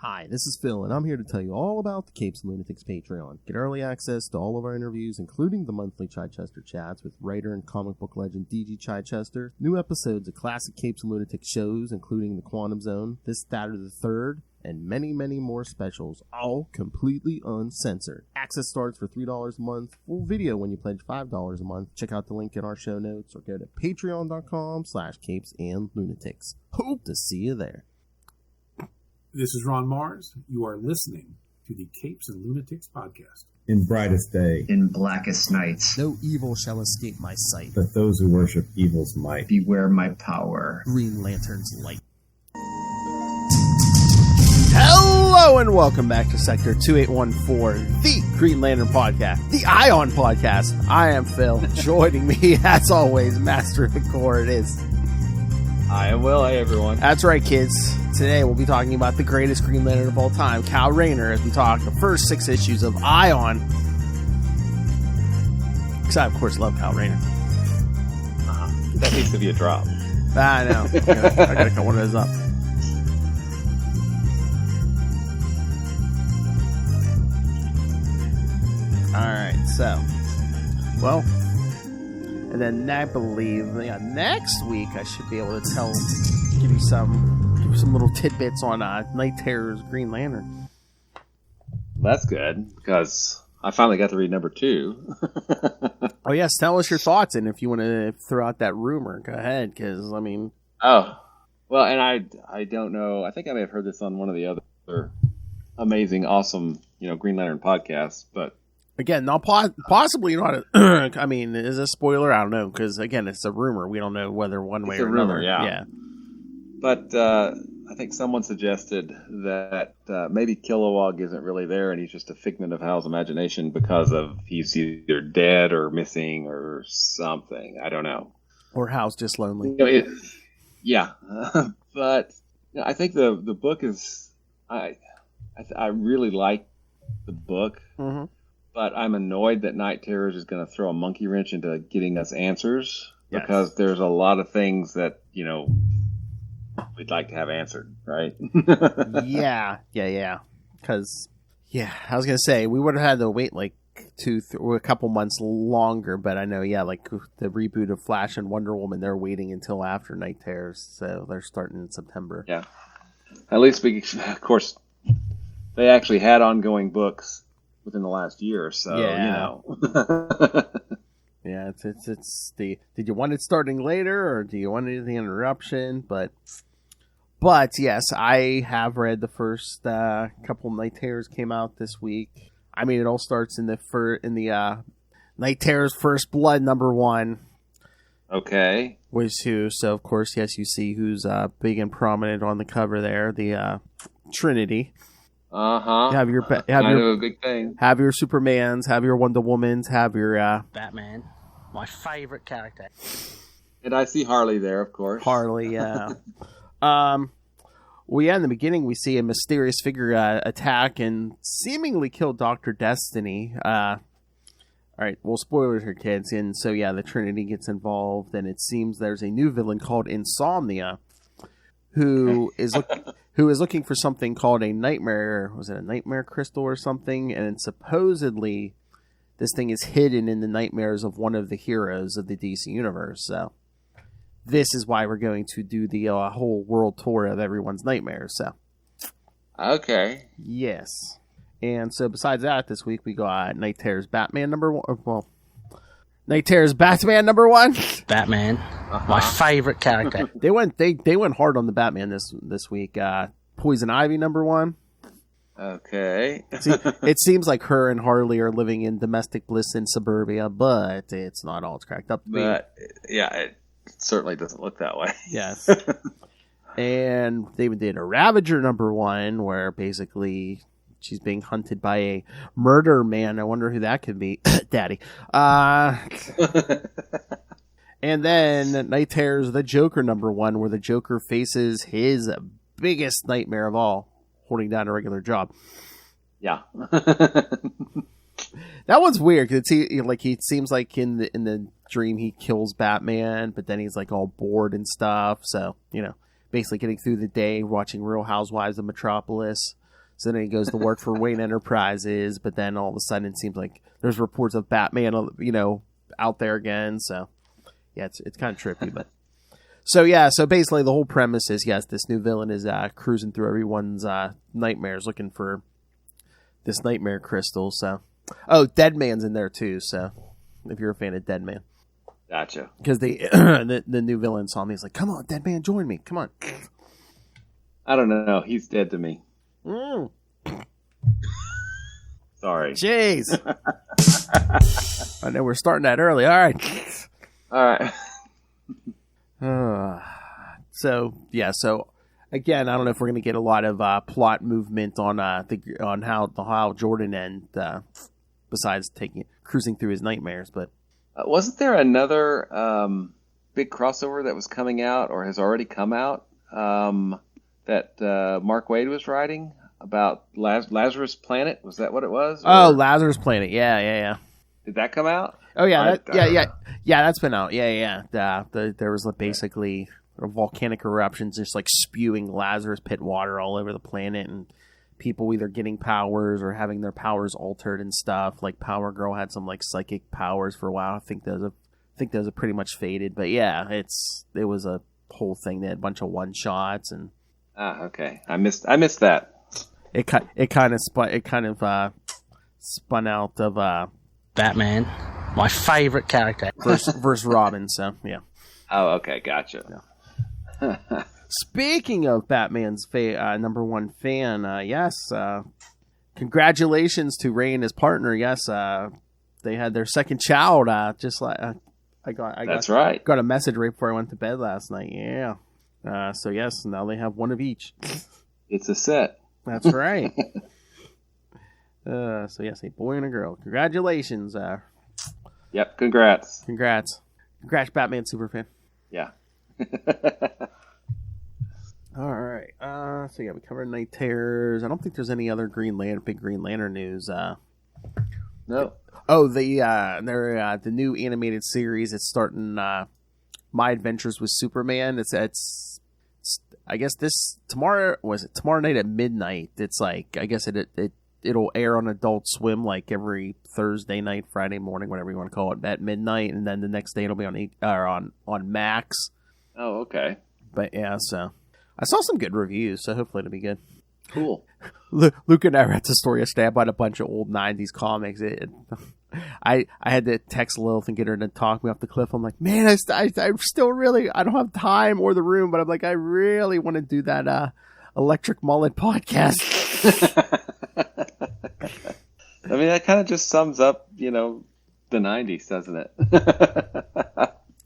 Hi, this is Phil, and I'm here to tell you all about the Capes and Lunatics Patreon. Get early access to all of our interviews, including the monthly Chichester chats with writer and comic book legend D.G. Chichester, new episodes of classic Capes and Lunatics shows, including The Quantum Zone, This, That, or the Third, and many, many more specials, all completely uncensored. Access starts for $3 a month, full video when you pledge $5 a month. Check out the link in our show notes, or go to patreon.com/CapesandLunatics. Hope to see you there. This is Ron Mars. You are listening to the Capes and Lunatics podcast. In brightest day, in blackest nights, No evil shall escape my sight. but those who worship evil's might. beware my power. Green Lantern's light. Hello and welcome back to Sector 2814, the Green Lantern podcast, the Ion podcast. I am Phil. Joining me, as always, Master of the Core, it is. I am Will. Hey, everyone. That's right, kids. Today we'll be talking about the greatest Green Lantern of all time, Kyle Rayner, as we talk the first 6 issues of Ion. Because I, of course, love Kyle Rayner. That needs to be a drop. I know. I gotta cut one of those up. Alright, so. Well. And then I believe next week I should be able to give you some little tidbits on Night Terror's Green Lantern. That's good, because I finally got to read number 2. Oh, yes, tell us your thoughts, and if you want to throw out that rumor, go ahead, because, I mean... Oh, well, and I don't know, I think I may have heard this on one of the other amazing, awesome, Green Lantern podcasts, but... Again, not possibly not. I mean, is a spoiler? I don't know, because again, it's a rumor. We don't know whether one way or another. Yeah. But I think someone suggested that maybe Kilowog isn't really there, and he's just a figment of Hal's imagination because of he's either dead or missing or something. I don't know. Or Hal's just lonely. Yeah, but I think the book is. I really like the book. Mm-hmm. But I'm annoyed that Night Terrors is going to throw a monkey wrench into getting us answers, because there's a lot of things that, we'd like to have answered, right? Yeah. Because, I was going to say, we would have had to wait like a couple months longer, but I know, like the reboot of Flash and Wonder Woman, they're waiting until after Night Terrors, so they're starting in September. Yeah. At least, of course, they actually had ongoing books within the last year or so, Yeah, it's the. Did you want it starting later, or do you want the interruption? But yes, I have read the first couple Night Terrors came out this week. I mean, it all starts in the Night Terrors First Blood #1. Okay. So of course, yes, you see who's big and prominent on the cover there, the Trinity. Have your a big thing. Have your Supermans, have your Wonder Womans, have your Batman, my favorite character. And I see Harley there, of course. Harley, yeah. In the beginning we see a mysterious figure attack and seemingly kill Dr. Destiny. All right, well, spoilers here, kids. And so the Trinity gets involved, and it seems there's a new villain called Insomnia, who is looking for something called a nightmare. Was it a nightmare crystal or something? And supposedly, this thing is hidden in the nightmares of one of the heroes of the DC universe. So, this is why we're going to do the whole world tour of everyone's nightmares. So, okay, yes. And so, besides that, this week we got Night Terror's Batman #1. Well, Night Terror's Batman #1. Batman, my favorite character. They went hard on the Batman this week. Poison Ivy #1. Okay. See, it seems like her and Harley are living in domestic bliss in suburbia, but it's not all it's cracked up to be. But it certainly doesn't look that way. Yes. And they even did a Ravager #1, where basically she's being hunted by a murder man. I wonder who that could be. Daddy. And then Night Terrors the Joker #1, where the Joker faces his biggest nightmare of all, holding down a regular job. Yeah. That one's weird, because he seems like in the dream he kills Batman, but then he's like all bored and stuff. So, basically getting through the day, watching Real Housewives of Metropolis. So then he goes to work for Wayne Enterprises, but then all of a sudden it seems like there's reports of Batman, out there again. So yeah, it's kind of trippy, but so basically the whole premise is, yes, this new villain is cruising through everyone's nightmares looking for this nightmare crystal. So, Deadman's in there too. So if you're a fan of Deadman. Gotcha. Because the new villain saw me. He's like, "Come on, Deadman, join me. Come on." I don't know. He's dead to me. Sorry. Jeez. I know we're starting that early. All right. All right. So again, I don't know if we're going to get a lot of plot movement on how the Hal Jordan end, besides cruising through his nightmares, but. Wasn't there another big crossover that was coming out or has already come out that Mark Waid was writing about Lazarus Planet? Was that what it was? Oh, Lazarus Planet. Yeah. Did that come out? Oh, yeah. That's been out. Yeah. There was basically volcanic eruptions just spewing Lazarus pit water all over the planet, and people either getting powers or having their powers altered and stuff. Like Power Girl had some psychic powers for a while. I think those have pretty much faded. But yeah, it was a whole thing. They had a bunch of one shots and. Okay. I missed that. It kind of spun out of Batman, my favorite character. versus Robin. So yeah. Oh, okay, gotcha. Yeah. Speaking of Batman's number one fan, yes, congratulations to Ray and his partner. Yes, they had their second child. Just like That's right. Got a message right before I went to bed last night. Yeah. So yes, now they have one of each. It's a set. That's right. So yes, a boy and a girl. Congratulations. Yep. Congrats, Batman superfan. Yeah. All right. So yeah, we covered Night Terrors. I don't think there's any other big Green Lantern news. No. Oh, the new animated series. It's starting. My Adventures with Superman. It's I guess tomorrow night at midnight. It's I guess it'll air on Adult Swim every Thursday night, Friday morning, whatever you want to call it, at midnight, and then the next day it'll be on Max. Oh, okay. But yeah, so I saw some good reviews, so hopefully it'll be good. Cool. Luke and I read the story yesterday about a bunch of old 90s comics. I had to text Lilith and get her to talk me off the cliff. I'm like, man, I still really, I don't have time or the room, but I'm like, I really want to do that Electric Mullet podcast. I mean, that kind of just sums up, the 90s, doesn't it?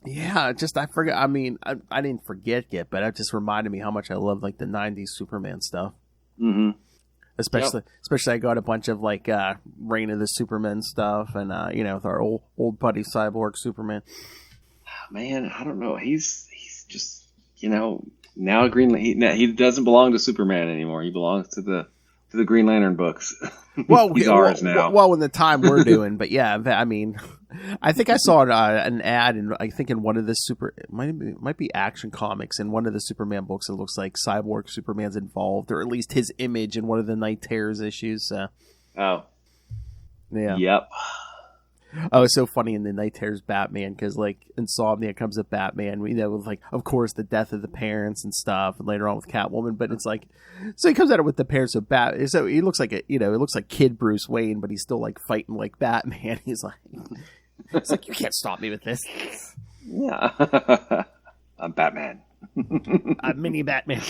Yeah, I forgot. I mean, I didn't forget yet, but it just reminded me how much I love the 90s Superman stuff. Mm-hmm. Especially I got a bunch of Reign of the Superman stuff, and with our old buddy Cyborg Superman. Man, I don't know. He's just now he doesn't belong to Superman anymore. He belongs to the Green Lantern books. Well, he's ours now. Well, in the time we're doing, but yeah, I mean, I think I saw an ad in one of the it might be Action Comics, in one of the Superman books. It looks like Cyborg Superman's involved, or at least his image in one of the Night Terrors issues. So. Oh. Yeah. Yep. Oh, it's so funny in the Night Terrors Batman, because Insomnia comes with Batman, with of course the death of the parents and stuff, and later on with Catwoman, but it's so he comes at it with the parents of Bat, so he looks it looks like Kid Bruce Wayne, but he's still fighting like Batman. He's you can't stop me with this. Yeah. I'm Batman. I'm mini Batman.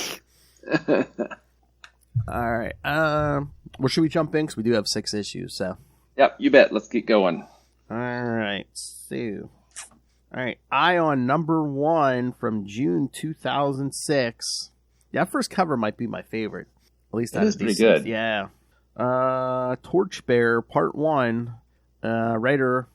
All right. Well, should we jump in? Because we do have 6 issues, so. Yep, you bet. Let's get going. All right, so, all right, Ion number 1 from June 2006. That first cover might be my favorite. At least that is pretty good. Yeah. Torchbearer Part 1. Writer,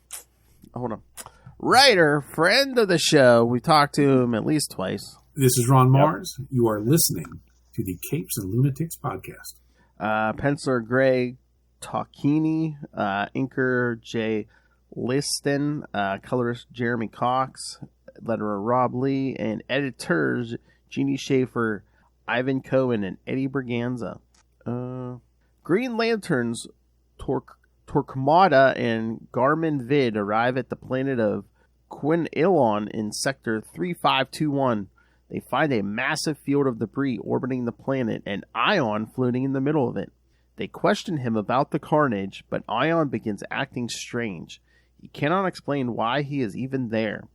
friend of the show. We talked to him at least twice. This is Ron Mars. You are listening to the Capes and Lunatics podcast. Penciler Greg Tocchini, inker Jay Liston, colorist Jeremy Cox, letterer Rob Lee, and editors Jeannie Schaefer, Ivan Cohen, and Eddie Berganza. Green Lanterns Torquemada and Garmin Vid arrive at the planet of Quinilon in Sector 3521. They find a massive field of debris orbiting the planet and Ion floating in the middle of it. They question him about the carnage, but Ion begins acting strange. He cannot explain why he is even there.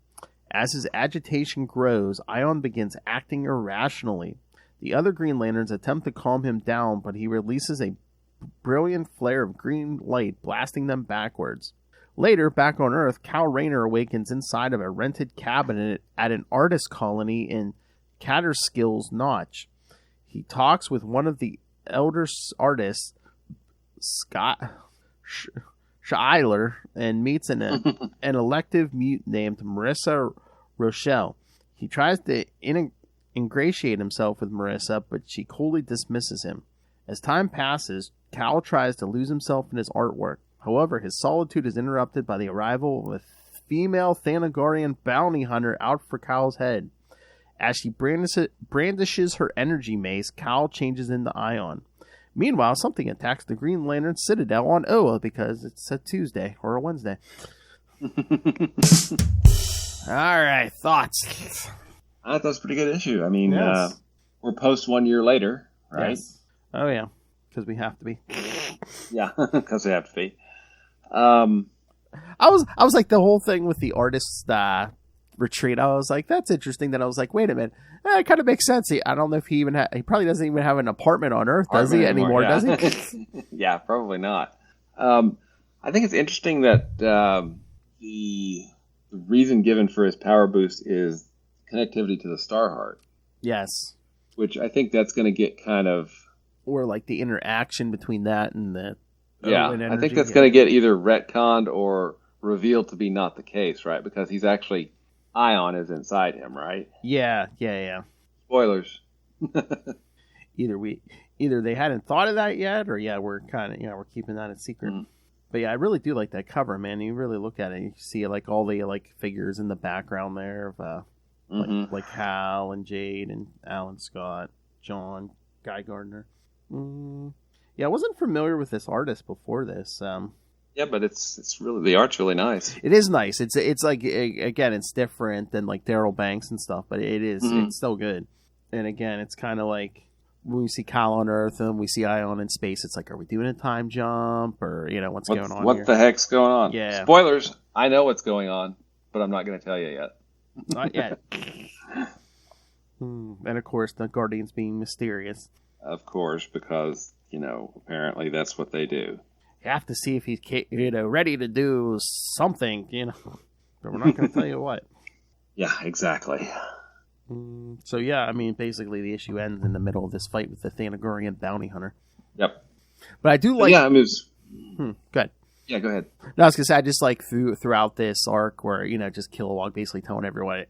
As his agitation grows, Ion begins acting irrationally. The other Green Lanterns attempt to calm him down, but he releases a brilliant flare of green light, blasting them backwards. Later, back on Earth, Kyle Rayner awakens inside of a rented cabin at an artist colony in Catterskill's Notch. He talks with one of the elder artists, Scott Schuyler, and meets an elective mute named Marissa Rochelle. He tries to ingratiate himself with Marissa, but she coolly dismisses him. As time passes, Cal tries to lose himself in his artwork. However, his solitude is interrupted by the arrival of a female Thanagarian bounty hunter out for Cal's head. As she brandishes her energy mace, Cal changes into Ion. Meanwhile, something attacks the Green Lantern Citadel on Oa because it's a Tuesday or a Wednesday. All right, thoughts? I thought that was a pretty good issue. I mean, Yes. we're post 1 year later, right? Yes. Oh, yeah, because we have to be. Yeah, because they have to be. I was like, the whole thing with the artist's retreat, I was like, that's interesting. Then I was like, wait a minute, it kind of makes sense. I don't know if he probably doesn't even have an apartment on Earth, does he, anymore, yeah. does he? Yeah, probably not. I think it's interesting that the reason given for his power boost is connectivity to the Starheart. Yes. Which I think that's going to get kind of... Or like the interaction between that and the... Yeah, I think that's going to get either retconned or revealed to be not the case, right? Because he's actually... Ion is inside him, right? Yeah. Spoilers. Either they hadn't thought of that yet, or we're we're keeping that a secret. Mm. But yeah, I really do like that cover, man. You really look at it, you see like all the like figures in the background there of like Hal and Jade and Alan Scott, John, Guy Gardner. Yeah, I wasn't familiar with this artist before this. Yeah, but it's really, the art's really nice. It is nice. It's like, again, it's different than like Daryl Banks and stuff, but it is it's still good. And again, it's kind of like when we see Kyle on Earth and we see Ion in space, it's like, are we doing a time jump, or what's going on? What here? the heck's going on? Yeah. Spoilers. I know what's going on, but I'm not going to tell you yet. Not yet. And of course, the Guardians being mysterious. Of course, because apparently that's what they do. You have to see if he's ready to do something, but we're not going to tell you what. Yeah, exactly. So yeah, I mean, basically the issue ends in the middle of this fight with the Thanagarian bounty hunter. Yep. But I do like. Yeah, I mean, go ahead. Yeah, go ahead. No, I was gonna say, I just like throughout this arc where just Kilowog basically telling everyone,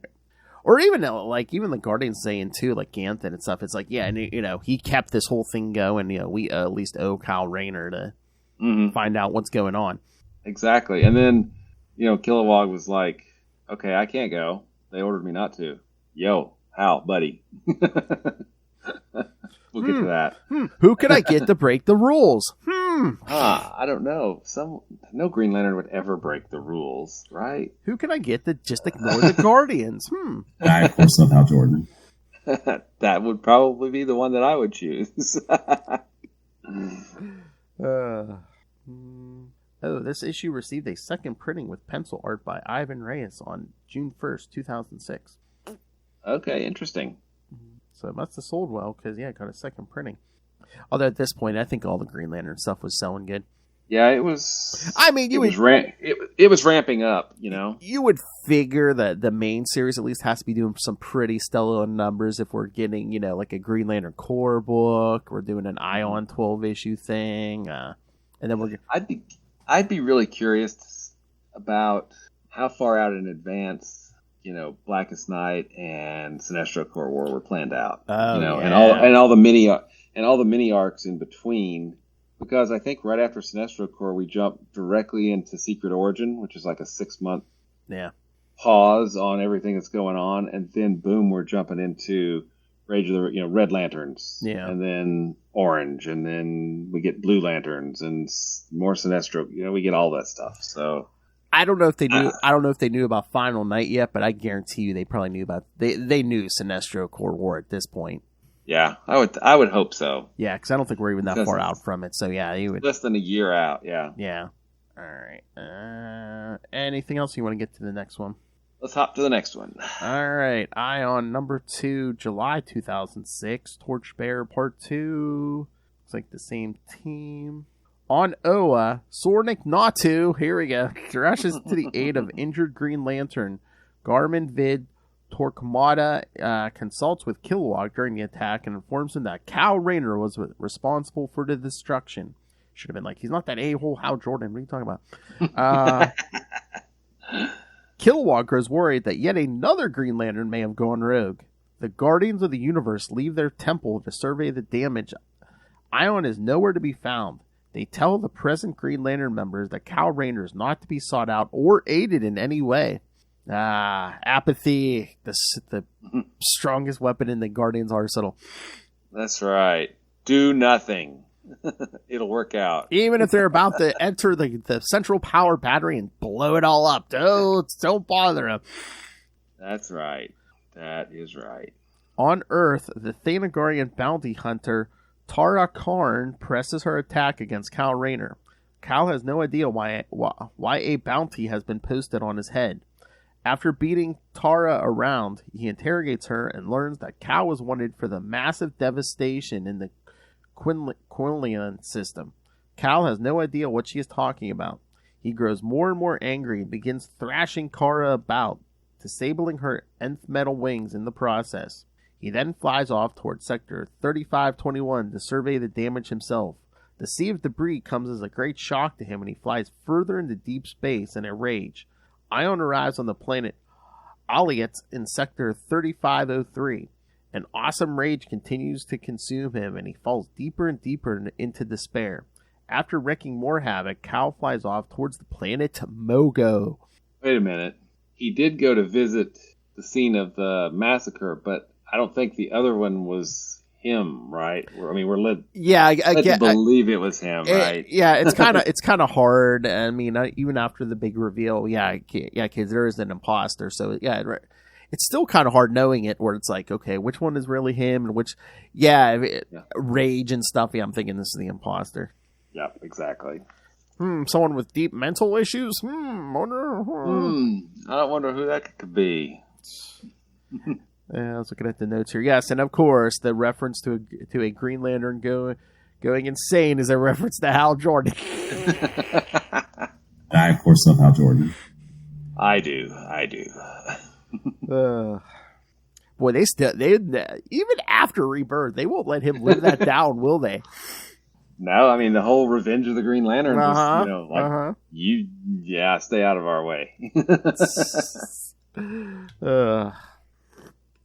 or even the Guardians saying too, like Ganthan and stuff. It's like, and he kept this whole thing going. We at least owe Kyle Rayner to. Find out what's going on. Exactly. And then, Kilowog was like, okay, I can't go. They ordered me not to. Yo, Hal, buddy. We'll get to that. Who can I get to break the rules? I don't know. No Green Lantern would ever break the rules, right? Who can I get to just ignore the Guardians? I, of course, love Hal Jordan. That would probably be the one that I would choose. This issue received a second printing with pencil art by Ivan Reyes on June 1st, 2006. Okay, interesting. So it must have sold well because, it got a second printing. Although at this point, I think all the Green Lantern stuff was selling good. Yeah, it was... I mean, it was ramping up, You would figure that the main series at least has to be doing some pretty stellar numbers if we're getting, like a Green Lantern Corps book, we're doing an Ion 12-issue thing, and then we're... I'd be really curious about how far out in advance, Blackest Night and Sinestro Corps War were planned out. Oh, and all the mini arcs in between. Because I think right after Sinestro Corps, we jump directly into Secret Origin, which is like a 6-month pause on everything that's going on, and then boom, we're jumping into Rage of the Red Lanterns, and then Orange, and then we get Blue Lanterns and more Sinestro. We get all that stuff. So I don't know if they knew. I don't know if they knew about Final Night yet, but I guarantee you they probably knew about. They knew Sinestro Core War at this point. Yeah, I would hope so. Yeah, because I don't think we're even that far out from it. So yeah, you would less than a year out. Yeah. Yeah. All right. Anything else you want to get to the next one? Let's hop to the next one. All right. Ion number 2, July 2006. Torchbearer Part 2. Looks like the same team. On Oa, Sornik Natu, here we go, rushes to the aid of injured Green Lantern. Garmin Vid Torquemada consults with Kilowog during the attack and informs him that Kyle Rayner was responsible for the destruction. Should have been like, he's not that a-hole Hal Jordan. What are you talking about? Kilowog grows worried that yet another Green Lantern may have gone rogue. The Guardians of the Universe leave their temple to survey the damage. Ion is nowhere to be found. They tell the present Green Lantern members that Kyle Rayner is not to be sought out or aided in any way. Apathy, the strongest weapon in the Guardians' arsenal. That's right. Do nothing. It'll work out. Even if they're about to enter the central power battery and blow it all up, don't bother them. That's right. That is right. On Earth, the Thanagarian bounty hunter Tara Karn presses her attack against Kyle Rayner. Kyle has no idea why a bounty has been posted on his head. After beating Tara around, he interrogates her and learns that Kyle was wanted for the massive devastation in the Quinlian system. Kyle has no idea what she is talking about. He grows more and more angry and begins thrashing Kara about, disabling her nth metal wings in the process. He then flies off towards Sector 3521 to survey the damage himself. The sea of debris comes as a great shock to him and he flies further into deep space in a rage. Ion arrives on the planet Aliat in Sector 3503. An awesome rage continues to consume him and he falls deeper and deeper into despair. After wreaking more havoc, Kyle flies off towards the planet Mogo. Wait a minute. He did go to visit the scene of the massacre, but I don't think the other one was him, right? We're led to believe it was him, right? Yeah, it's kind of hard. I mean, even after the big reveal, kids, there is an imposter. So yeah, it's still kind of hard knowing it, where it's like, okay, which one is really him, and which, rage and stuff. Yeah, I'm thinking this is the imposter. Yeah, exactly. Someone with deep mental issues. I wonder who that could be. I was looking at the notes here. Yes, and of course, the reference to a Green Lantern going insane is a reference to Hal Jordan. I, of course, love Hal Jordan. I do. Boy, they even after Rebirth, they won't let him live that down, will they? No, I mean the whole Revenge of the Green Lantern stay out of our way.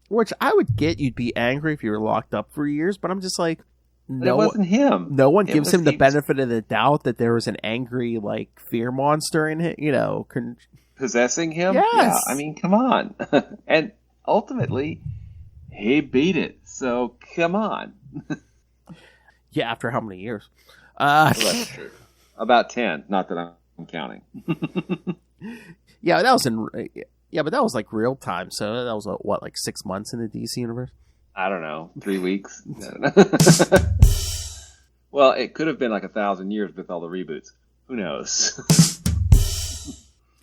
Which I would get, you'd be angry if you were locked up for years, but I'm just like, no, it wasn't him. No one gives him the benefit of the doubt that there was an angry, like, fear monster in him, possessing him? Yes. Yeah, I mean, come on. And ultimately, he beat it, so come on. Yeah, after how many years? Well, that's true. About 10, not that I'm counting. Yeah, that was but that was like real time. So that was like 6 months in the DC universe? I don't know, 3 weeks. Well, it could have been like 1,000 years with all the reboots. Who knows?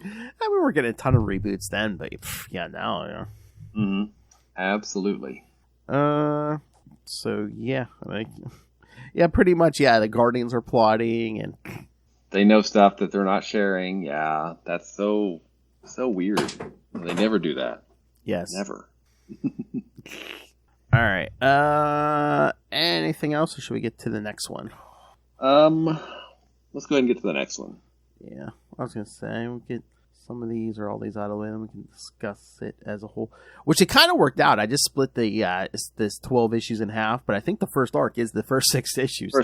We were getting a ton of reboots then, but now, yeah. Mm-hmm. Absolutely. So yeah, pretty much. Yeah, the Guardians are plotting, and they know stuff that they're not sharing. Yeah, that's so weird. They never do that. Yes, never. All right. Anything else, or should we get to the next one? Let's go ahead and get to the next one. Yeah, I was gonna say we get some of these or all these out of the way, and we can discuss it as a whole. Which it kind of worked out. I just split this 12 issues in half, but I think the first arc is the first 6 issues. I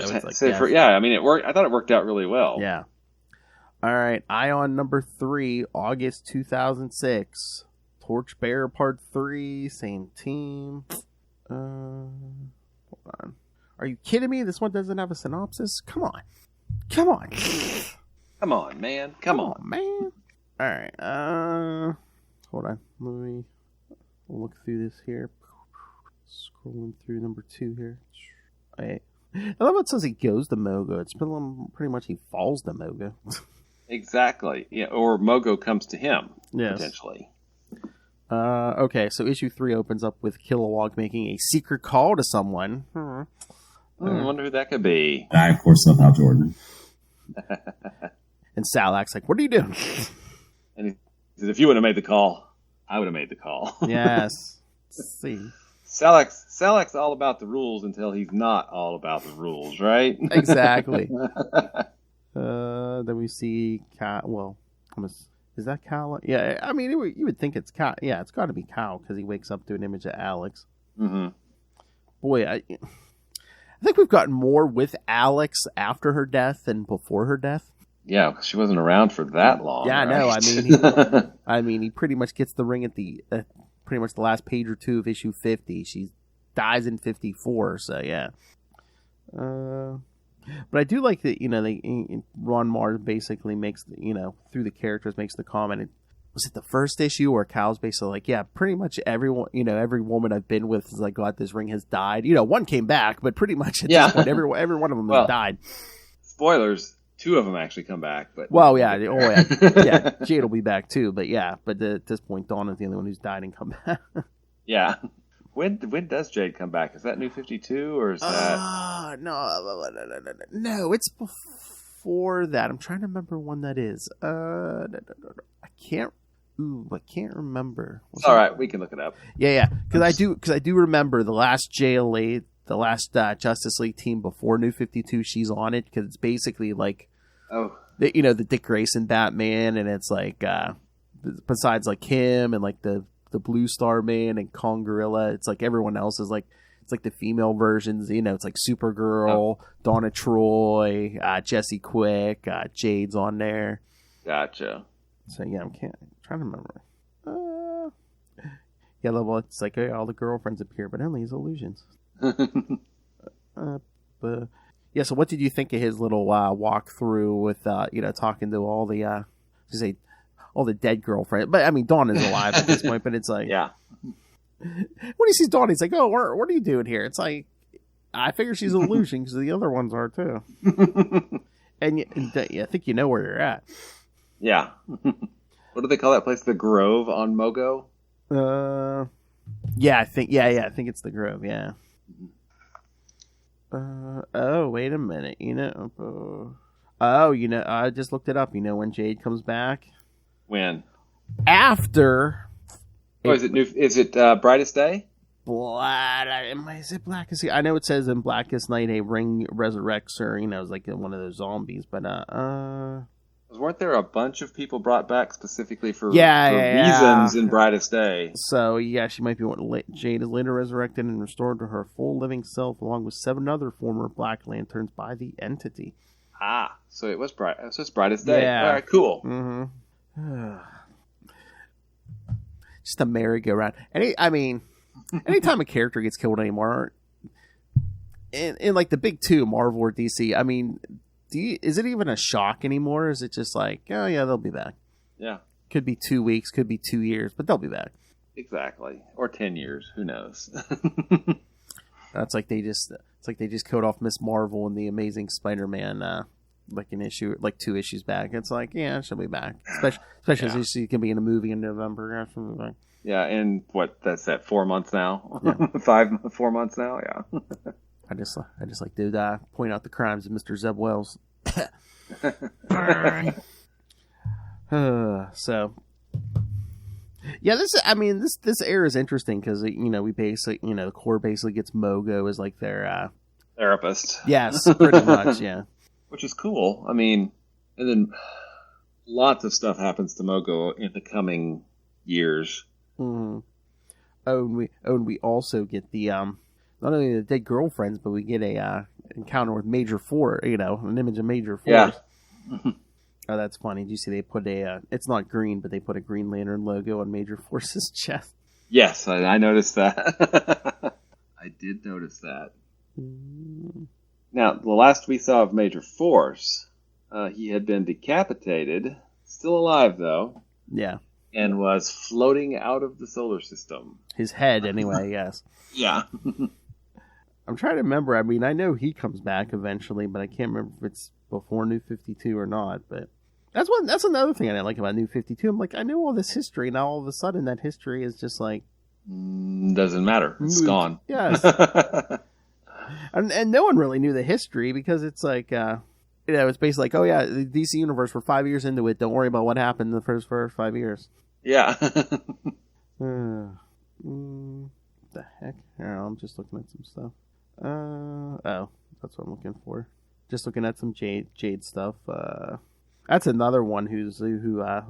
mean, it worked. I thought it worked out really well. Yeah. All right, Ion number 3, August 2006. Torchbearer Part 3, same team. Hold on. Are you kidding me? This one doesn't have a synopsis? Come on. Come on. Come on, man. Come on. Man. All right. Hold on. Let me look through this here. Scrolling through number 2 here. I love how it says he goes to Mogo. It's pretty much he falls to Mogo. Exactly. Yeah, or Mogo comes to him, potentially. Okay, so issue 3 opens up with Kilowog making a secret call to someone. I wonder who that could be. I, of course, love Hal Jordan. And Salak's like, what are you doing? And he says, if you would have made the call, I would have made the call. Yes. Let's see. Salak's all about the rules until he's not all about the rules, right? Exactly. Then we see Cal. Well, is that Cal? Yeah, I mean, you would think it's Cal. Yeah, it's got to be Cal because he wakes up to an image of Alex. Mm-hmm. I think we've gotten more with Alex after her death than before her death. Yeah, because she wasn't around for that long. Yeah, right? I mean, he pretty much gets the ring at the pretty much the last page or 2 of issue 50. She dies in 54. So yeah. But I do like that, Ron Mars basically makes, through the characters makes the comment. Was it the first issue where Cal's basically like, yeah, pretty much everyone, every woman I've been with since I got this ring has died. One came back, but pretty much at this point, every one of them has died. Spoilers, 2 of them actually come back. But yeah, Jade will be back too. But at this point, Dawn is the only one who's died and come back. Yeah. When does Jade come back? Is that New 52 or is that? No, it's before that. I'm trying to remember when that is. I can't remember. It's all right, we can look it up. Yeah, because I do remember the last JLA, the last Justice League team before New 52. She's on it because it's basically like, the Dick Grayson Batman, and it's like besides like him and like the Blue Star Man and Kong Gorilla, it's like everyone else is like, it's like the female versions, it's like Supergirl, Donna Troy, Jesse Quick, Jade's on there. Gotcha. So yeah, I'm trying to remember. It's like all the girlfriends appear, but only as illusions. But yeah, so what did you think of his little walk through with talking to all the all the dead girlfriends? But I mean, Dawn is alive at this point. But it's like, yeah. When he sees Dawn, he's like, "Oh, what are you doing here?" It's like, I figure she's an illusion because the other ones are too. and I think you know where you're at. Yeah. What do they call that place? The Grove on Mogo? Yeah, I think it's the Grove. Yeah. Oh, wait a minute. I just looked it up. When Jade comes back? When? After. Is it Brightest Day? Is it Blackest? I know it says in Blackest Night a ring resurrects her. It's like one of those zombies. But weren't there a bunch of people brought back specifically for reasons in Brightest Day? So yeah, she might be Jade is later resurrected and restored to her full living self, along with 7 other former Black Lanterns by the Entity. So it was So it's Brightest Day. Yeah. All right, cool. Mm-hmm. Just a merry-go-round. Anytime a character gets killed anymore, in like the big 2, Marvel or DC, I mean, is it even a shock anymore? Is it just like, oh yeah, they'll be back? Yeah. Could be 2 weeks, could be 2 years, but they'll be back. Exactly. Or 10 years. Who knows? It's like they just killed off Miss Marvel and the Amazing Spider-Man, like 2 issues back. It's like, yeah, she'll be back. Especially as she can be in a movie in November. Yeah, and that's 4 months now? Yeah. 4 months now? Yeah. I just like to point out the crimes of Mr. Zeb Wells. So, yeah, this era is interesting because we basically the Corps basically gets Mogo as like their therapist. Yes, pretty much, yeah. Which is cool. I mean, and then lots of stuff happens to Mogo in the coming years. Mm-hmm. And we also get the not only the dead girlfriends, but we get a encounter with Major Force. An image of Major Force. Yeah. Oh, that's funny. Did you see they put it's not green, but they put a Green Lantern logo on Major Force's chest? Yes, I noticed that. I did notice that. Mm. Now, the last we saw of Major Force, he had been decapitated, still alive though, Yeah. and was floating out of the solar system. His head, anyway, yes. Yeah. I'm trying to remember. I mean, I know he comes back eventually, but I can't remember if it's before New 52 or not. But that's another thing I didn't like about New 52. I'm like, I know all this history, now all of a sudden that history is just like... Doesn't matter. It's gone. Yes. and no one really knew the history because it's like, it's basically like, oh yeah, the DC Universe, we're 5 years into it. Don't worry about what happened in the first 5 years. Yeah. The heck? I'm just looking at some stuff. Oh, that's what I'm looking for. Just looking at some Jade stuff. That's another one who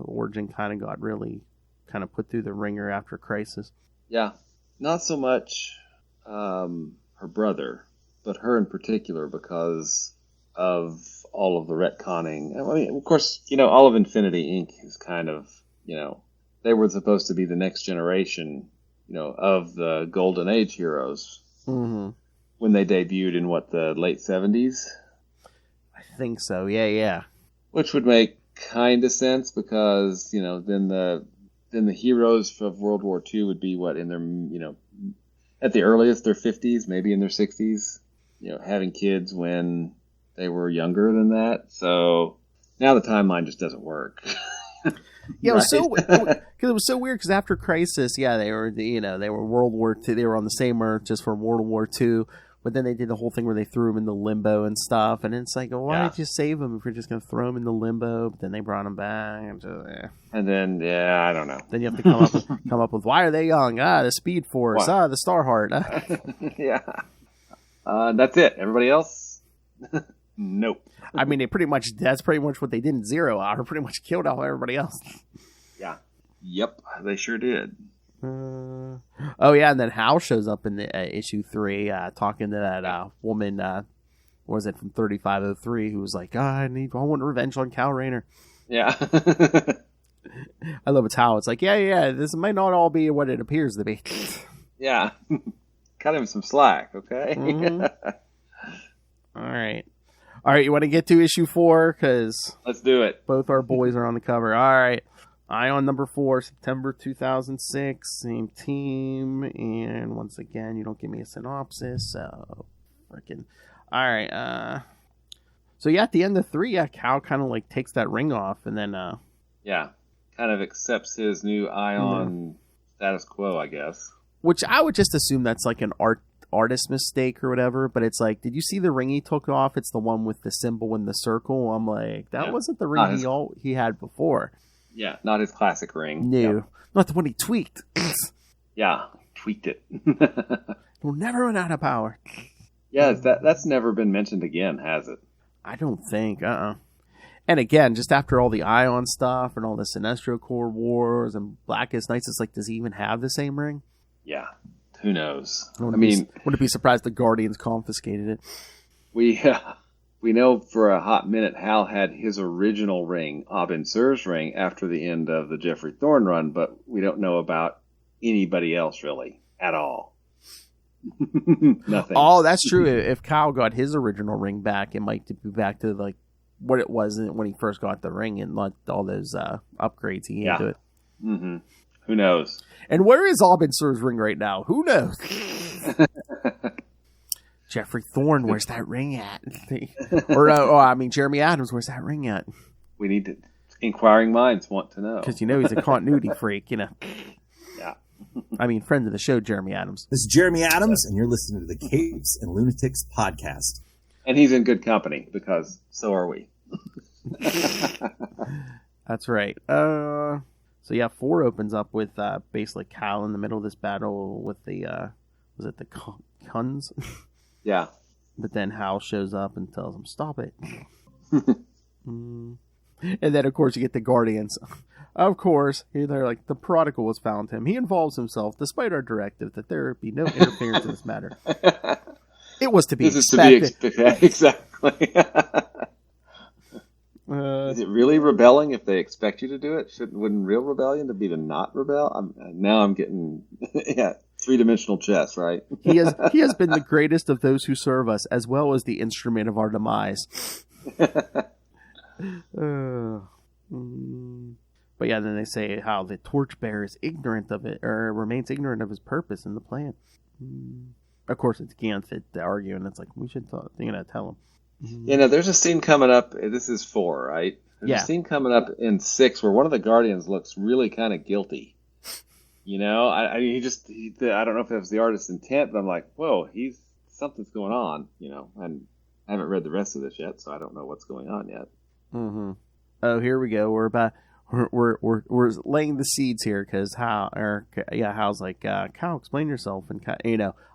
Origin kind of got really kind of put through the ringer after Crisis. Yeah. Not so much her brother, but her in particular because of all of the retconning. I mean, of course, all of Infinity Inc. is kind of, they were supposed to be the next generation, of the Golden Age heroes. Mm-hmm. When they debuted in the late 70s? I think so. Yeah. Which would make kind of sense because, then the heroes of World War II would be in their, at the earliest their 50s, maybe in their 60s, having kids when they were younger than that. So now the timeline just doesn't work. Yeah, it was because it was so weird. Because after Crisis, yeah, they were they were World War II. They were on the same Earth just for World War II. But then they did the whole thing where they threw him into limbo and stuff. And it's like, why did you save him if you're just going to throw him into limbo? But then they brought him back. And then, I don't know. Then you have to come up with why are they young? The Speed Force. What? The Starheart. Yeah. That's it. Everybody else? Nope. I mean, that's pretty much what they did in Zero Hour. Pretty much killed off everybody else. Yeah. Yep. They sure did. Oh yeah, and then Hal shows up in the issue 3, talking to that woman. What was it from 3503? Who was like, I want revenge on Kyle Rayner. Yeah. I love it's Hal. It's like, yeah. This might not all be what it appears to be. Yeah. Cut him some slack, okay? Mm-hmm. All right. You want to get to issue 4 because let's do it. Both our boys are on the cover. All right. Ion number 4, September 2006, same team, and once again, you don't give me a synopsis, so freaking. All right, so yeah, at the end of 3, Cal kind of like takes that ring off, and then kind of accepts his new Ion status quo, I guess. Which I would just assume that's like an artist mistake or whatever, but it's like, did you see the ring he took off? It's the one with the symbol in the circle. I'm like, that wasn't the ring he had before. Yeah, not his classic ring. No, Yep. Not the one he tweaked. Yeah, tweaked it. We'll never run out of power. Yeah, that's never been mentioned again, has it? I don't think. And again, just after all the Ion stuff and all the Sinestro Corps wars and Blackest Nights, it's like, does he even have the same ring? Yeah, who knows? Wouldn't be surprised the Guardians confiscated it. We know for a hot minute Hal had his original ring, Abin Sur's ring, after the end of the Jeffrey Thorne run, but we don't know about anybody else really at all. Nothing. Oh, that's true. If Kyle got his original ring back, it might be back to like what it was when he first got the ring and not all those upgrades he had to it. Mm-hmm. Who knows? And where is Abin Sur's ring right now? Who knows? Jeffrey Thorne, where's that ring at? Or, Jeremy Adams, where's that ring at? We need to. Inquiring minds want to know. Because he's a continuity freak, Yeah. Friend of the show, Jeremy Adams. This is Jeremy Adams, and you're listening to the Capes and Lunatics podcast. And he's in good company, because so are we. That's right. So, 4 opens up with basically Kyle in the middle of this battle with the, was it the Kuns? Yeah. But then Hal shows up and tells him, stop it. And then, of course, you get the Guardians. Of course, they're like, the prodigal has found him. He involves himself, despite our directive that there be no interference in this matter. It was to be expected. This is to be expected. Exactly. Is it really rebelling if they expect you to do it? Wouldn't real rebellion to be to not rebel? Now I'm getting three-dimensional chess, right? He has been the greatest of those who serve us, as well as the instrument of our demise. But yeah, then they say how the Torchbearer is ignorant of it, or remains ignorant of his purpose in the plan. Of course, it's Ganthet arguing. It's like, we should tell him. There's a scene coming up. This is 4, right? There's a scene coming up in 6 where one of the Guardians looks really kind of guilty. I don't know if that was the artist's intent, but I'm like, whoa, something's going on, and I haven't read the rest of this yet, so I don't know what's going on yet. Mm-hmm. Oh, here we go. We're laying the seeds here because Hal's like, Kyle, explain yourself, and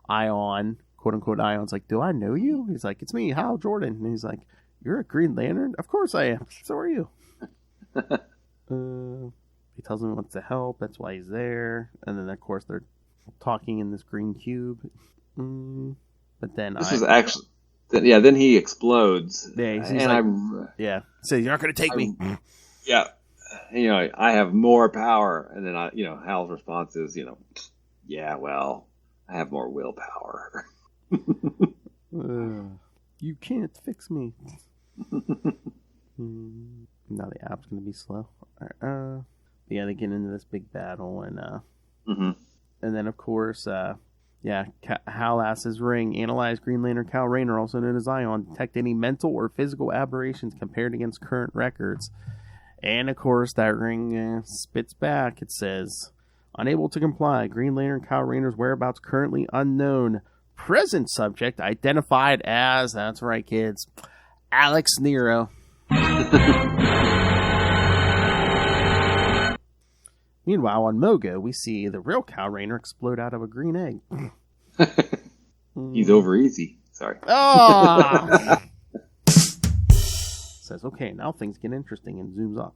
Ion, quote unquote Ion's like, do I know you? He's like, it's me, Hal Jordan, and he's like, you're a Green Lantern? Of course I am. So are you. He tells him he wants to help. That's why he's there. And then, of course, they're talking in this green cube. But then then he explodes. Yeah, Says, you're not going to take me. Yeah. I have more power. And then, Hal's response is, yeah, well, I have more willpower. You can't fix me. Now the app's going to be slow. They get into this big battle, and and then, of course, Hal asks his ring, analyze Green Lantern Kyle Rayner, also known as Ion, detect any mental or physical aberrations compared against current records. And, of course, that ring spits back. It says, unable to comply, Green Lantern Kyle Rayner's whereabouts currently unknown. Present subject identified as, that's right, kids, Alex Nero. Meanwhile, on Mogo, we see the real Kyle Rayner explode out of a green egg. He's over easy. Sorry. Oh! Says, okay, now things get interesting, and zooms off.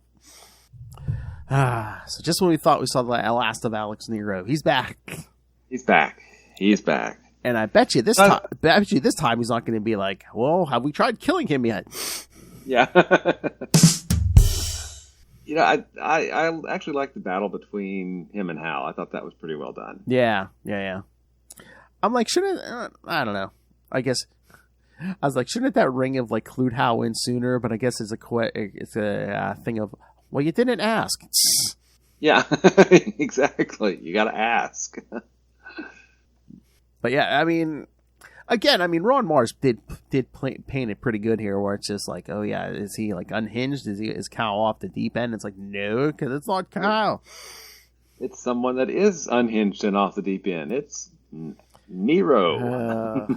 So just when we thought we saw the last of Alex Nero, he's back. He's back. And I bet you this time he's not going to be like, well, have we tried killing him yet? Yeah. I actually liked the battle between him and Hal. I thought that was pretty well done. Yeah. I'm like, I don't know. I guess I was like, shouldn't that ring have like clued Hal in sooner? But I guess it's a thing of, well, you didn't ask. Yeah, exactly. You got to ask. But yeah, Ron Mars did paint it pretty good here, where it's just like, oh yeah, is he like unhinged? Is Kyle off the deep end? It's like, no, because it's not Kyle. It's someone that is unhinged and off the deep end. It's Nero.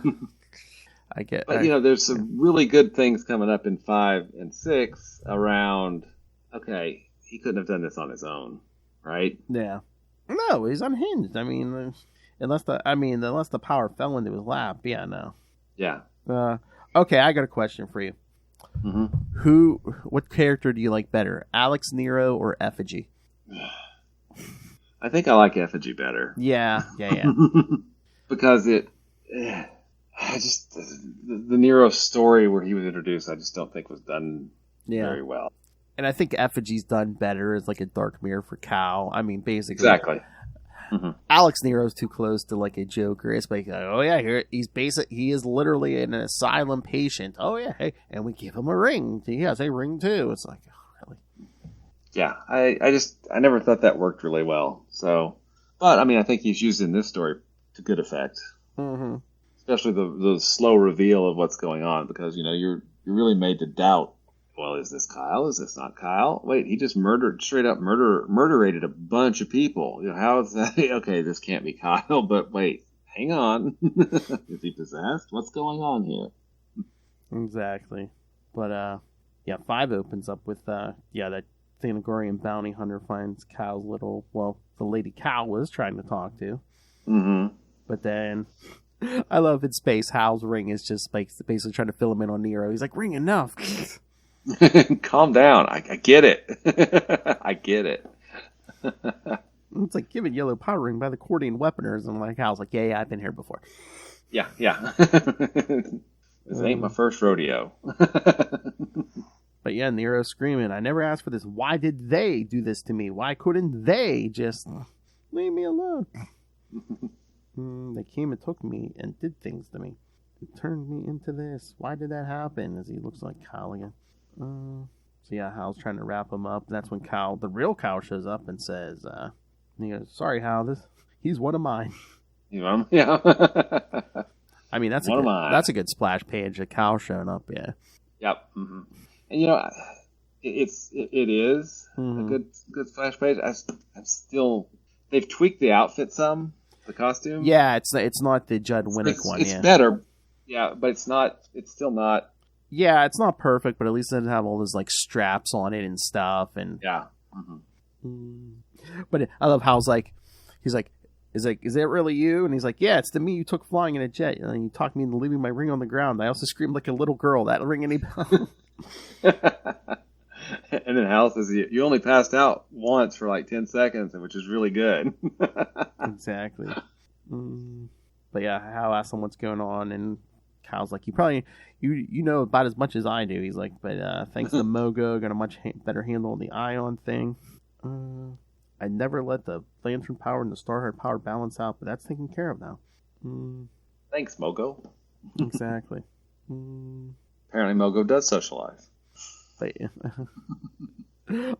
I get, but there's some really good things coming up in 5 and 6 around. Okay, he couldn't have done this on his own, right? Yeah. No, he's unhinged. Unless the power fell into his lap. Yeah, no. Yeah. Okay, I got a question for you. Mm-hmm. What character do you like better, Alex Nero or Effigy? I think I like Effigy better. Yeah. Because the Nero story where he was introduced, I just don't think was done very well. And I think Effigy's done better as like a dark mirror for Cal. Basically. Exactly. Mm-hmm. Alex Nero's too close to like a Joker. It's like, oh yeah, he is literally an asylum patient. Oh yeah, hey, and we give him a ring. He has a ring too. It's like, oh, really? Yeah, I never thought that worked really well. So, but I think he's used in this story to good effect. Mm-hmm. Especially the slow reveal of what's going on, because you're really made to doubt. Well, is this Kyle? Is this not Kyle? Wait, he just murderated a bunch of people. How is that? Okay, this can't be Kyle, but wait, hang on. Is he possessed? What's going on here? Exactly. But, 5 opens up with, that Thanagorian bounty hunter finds Kyle's the lady Kyle was trying to talk to. Mm-hmm. But then, I love in space, Hal's ring is just basically trying to fill him in on Nero. He's like, ring enough. Calm down. I get it. I get it. It's like giving yellow power ring by the Cordian weaponers. And like Hal's like, yeah, I've been here before. Yeah. This ain't my first rodeo. But yeah, Nero's screaming, I never asked for this. Why did they do this to me? Why couldn't they just leave me alone? They came and took me and did things to me. It turned me into this. Why did that happen? As he looks like Kyle again. So yeah, Hal's trying to wrap him up. And that's when Kyle, the real Kyle, shows up and says, he goes, "Sorry, Hal, he's one of mine." You know, yeah. I mean, that's a good splash page of Kyle showing up. Yeah. Yep. Mm-hmm. And you know, it is a good splash page. I'm still, they've tweaked the outfit some, the costume. Yeah, it's not the Judd Winnick one. It's better. Yeah, but it's still not. Yeah, it's not perfect, but at least it doesn't have all those like straps on it and stuff. And yeah. But I love Hal's like, he's like, is that really you? And he's like, yeah, it's the me you took flying in a jet. And you talked me into leaving my ring on the ground. I also screamed like a little girl. That ring any bell? And then Hal says, you only passed out once for like 10 seconds, which is really good. Exactly. But yeah, Hal asks him what's going on, and Kyle's like, you know about as much as I do. He's like, but thanks to Mogo, got a much better handle on the ion thing. I never let the lantern power and the Starheart power balance out, but that's taken care of now. Thanks, Mogo. Exactly. Apparently Mogo does socialize. But yeah.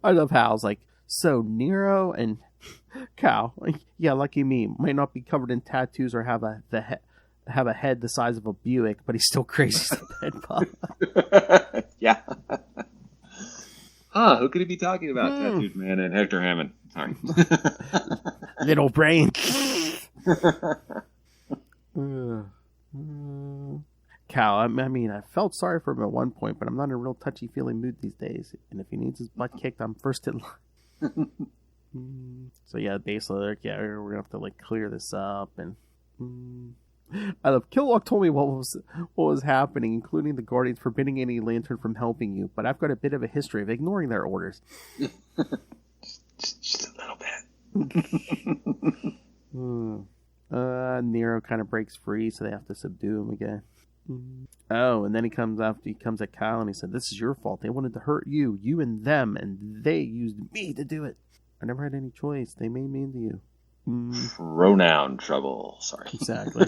I love Hal's like, so Nero and Cal, yeah, lucky me, might not be covered in tattoos or have a head the size of a Buick, but he's still crazy as a head pop. Yeah. Who could he be talking about? Tattooed Man and Hector Hammond. Sorry. Little brain. Cal, I mean, I felt sorry for him at one point, but I'm not in a real touchy-feely mood these days. And if he needs his butt kicked, I'm first in line. So yeah, basically, like, yeah, we're gonna have to like clear this up. And I love Killock told me what was happening, including the Guardians forbidding any lantern from helping you. But I've got a bit of a history of ignoring their orders. just a little bit. Nero kind of breaks free, so they have to subdue him again. Oh, and then he comes at Kyle and he said, "This is your fault. They wanted to hurt you and them, and they used me to do it. I never had any choice. They made me into you." Pronoun trouble. Sorry. Exactly.